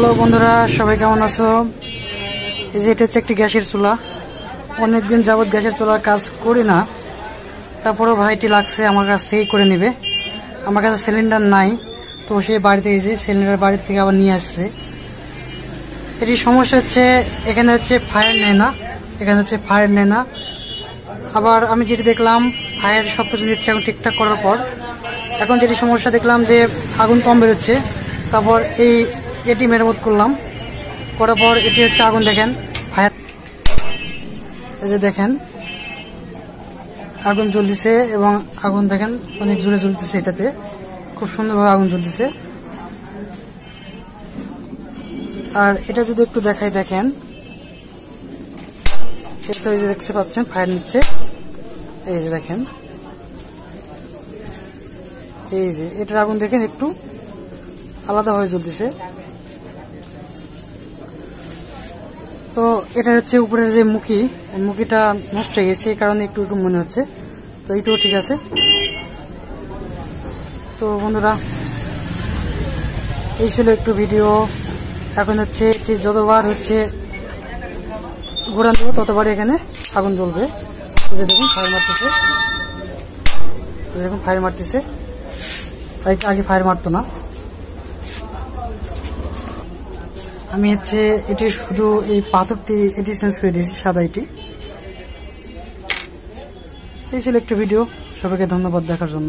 Hello বন্ধুরা, সবাই কেমন আছো? এই যে এটা হচ্ছে একটি গ্যাসের চুলা। অনেকদিন যাবত গ্যাসের চুলার কাজ করি না, তারপরেও ভাইটি লাগছে আমার কাছ থেকেই করে নেবে। আমার কাছে সিলিন্ডার নাই, তো সেই বাড়িতে এই যে সিলিন্ডার বাড়ির থেকে আবার নিয়ে আসছে। এটি সমস্যা হচ্ছে এখানে হচ্ছে ফায়ার নেয় না, এখানে হচ্ছে ফায়ার নেয় না। আবার আমি যেটি দেখলাম ফায়ার সব কিছু দিচ্ছে এখন ঠিকঠাক করার পর। এখন যেটি সমস্যা দেখলাম যে আগুন কম বেরোচ্ছে। তারপর এটি মেরামত করলাম, করার পর এটি হচ্ছে আগুন দেখেন ফায়ার, এই যে দেখেন আগুন জ্বলতেছে এবং আগুন দেখেন অনেক জোরে জ্বলতেছে। এটাতে খুব সুন্দরভাবে আগুন জ্বলতেছে। আর এটা যদি একটু দেখাই, দেখেন এটা এই যে দেখতে পাচ্ছেন ফায়ার নিচ্ছে, এই যে দেখেন এই যে এটার আগুন দেখেন একটু আলাদা হয়ে জ্বলতেছে। তো এটা হচ্ছে উপরের যে মুখিটা নষ্ট হয়ে গেছে, এই কারণে একটু মনে হচ্ছে। তো এইটাও ঠিক আছে। তো বন্ধুরা, এই ছিল একটু ভিডিও। এখন হচ্ছে এটি যতবার হচ্ছে ঘোরান দেবো ততবার এখানে আগুন জ্বলবে। দেখুন ফায়ার মারতেছে, দেখুন ফায়ার মারতেছে। আগে ফায়ার মারতো না। আমি হচ্ছে এটি শুধু এই পাথরটি এটি চেঞ্জ করে দিয়েছি, সাদা এটি। এই ছিল একটু ভিডিও। সবাইকে ধন্যবাদ দেখার জন্য।